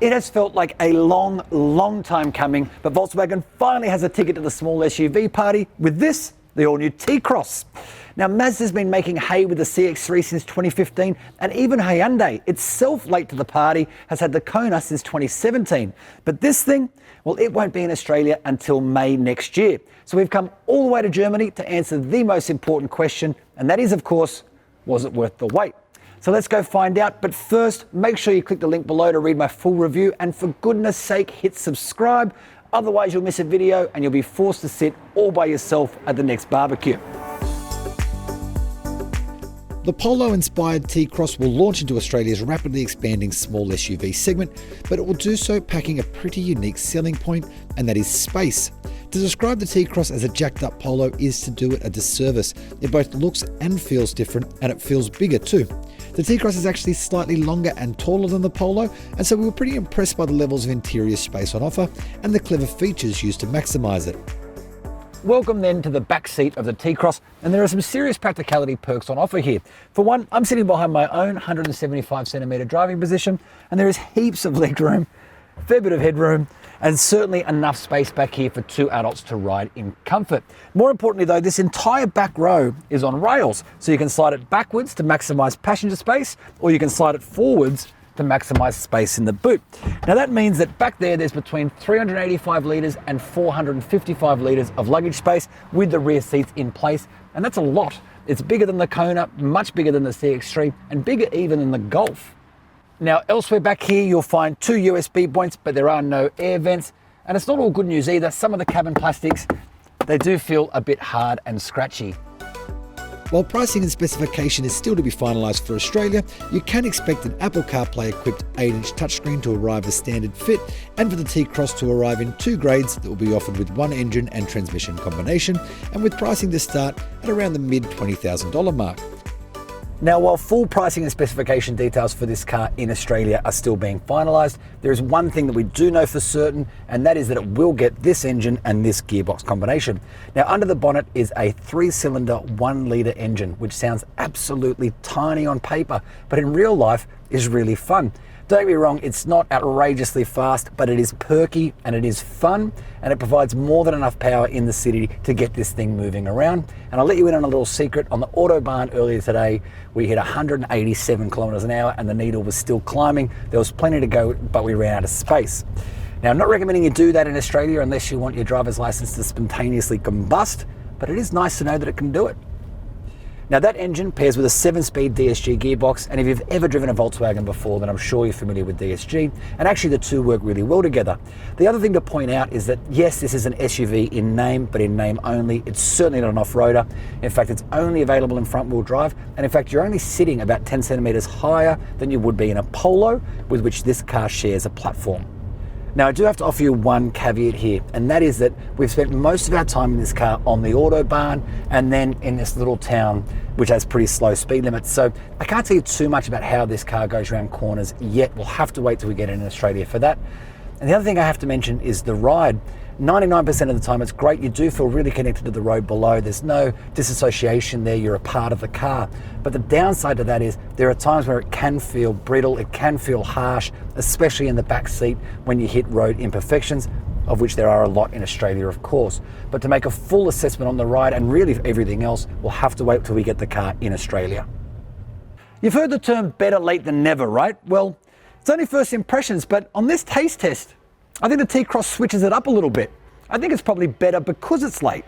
It has felt like a long time coming, but Volkswagen finally has a ticket to the small SUV party with this, the all-new T-Cross. Now, Mazda's been making hay with the CX-3 since 2015, and even Hyundai, itself late to the party, has had the Kona since 2017. But this thing, well, it won't be in Australia until May next year. So we've come all the way to Germany to answer the most important question, and that is, of course, was it worth the wait? So let's go find out. But first, make sure you click the link below to read my full review. And for goodness sake, hit subscribe. Otherwise, you'll miss a video and you'll be forced to sit all by yourself at the next barbecue. The Polo-inspired T-Cross will launch into Australia's rapidly expanding small SUV segment, but it will do so packing a pretty unique selling point, and that is space. To describe the T-Cross as a jacked-up Polo is to do it a disservice. It both looks and feels different, and it feels bigger too. The T-Cross is actually slightly longer and taller than the Polo, and so we were pretty impressed by the levels of interior space on offer and the clever features used to maximise it. Welcome then to the back seat of the T-Cross, and there are some serious practicality perks on offer here. For one, I'm sitting behind my own 175cm driving position, and there is heaps of legroom, a fair bit of headroom, and certainly enough space back here for two adults to ride in comfort. More importantly though, this entire back row is on rails, so you can slide it backwards to maximise passenger space, or you can slide it forwards to maximise space in the boot. Now that means that back there's between 385 litres and 455 litres of luggage space with the rear seats in place, and that's a lot. It's bigger than the Kona, much bigger than the CX-3, and bigger even than the Golf. Now elsewhere back here you'll find two USB points, but there are no air vents, and it's not all good news either. Some of the cabin plastics, they do feel a bit hard and scratchy. While pricing and specification is still to be finalised for Australia, you can expect an Apple CarPlay equipped 8-inch touchscreen to arrive as standard fit, and for the T-Cross to arrive in two grades that will be offered with one engine and transmission combination, and with pricing to start at around the mid $20,000 mark. Now, while full pricing and specification details for this car in Australia are still being finalised, there is one thing that we do know for certain, and that is that it will get this engine and this gearbox combination. Now, under the bonnet is a 3-cylinder 1-litre engine, which sounds absolutely tiny on paper, but in real life is really fun. Don't get me wrong, it's not outrageously fast, but it is perky and it is fun, and it provides more than enough power in the city to get this thing moving around. And I'll let you in on a little secret. On the Autobahn earlier today, we hit 187 kilometers an hour and the needle was still climbing. There was plenty to go, but we ran out of space. Now, I'm not recommending you do that in Australia unless you want your driver's license to spontaneously combust, but it is nice to know that it can do it. Now that engine pairs with a 7-speed DSG gearbox, and if you've ever driven a Volkswagen before, then I'm sure you're familiar with DSG, and actually the two work really well together. The other thing to point out is that yes, this is an SUV in name, but in name only. It's certainly not an off-roader. In fact, it's only available in front-wheel drive, and in fact, you're only sitting about 10 centimeters higher than you would be in a Polo, with which this car shares a platform. Now, I do have to offer you one caveat here, and that is that we've spent most of our time in this car on the Autobahn and then in this little town which has pretty slow speed limits. So I can't tell you too much about how this car goes around corners yet. We'll have to wait till we get in Australia for that. And the other thing I have to mention is the ride. 99% of the time it's great. You do feel really connected to the road below. There's no disassociation there. You're a part of the car. But the downside to that is there are times where it can feel brittle. It can feel harsh, especially in the back seat when you hit road imperfections, of which there are a lot in Australia, of course. But to make a full assessment on the ride and really everything else, we'll have to wait till we get the car in Australia. You've heard the term better late than never, right? Well, it's only first impressions, but on this taste test, I think the T-Cross switches it up a little bit. I think it's probably better because it's late.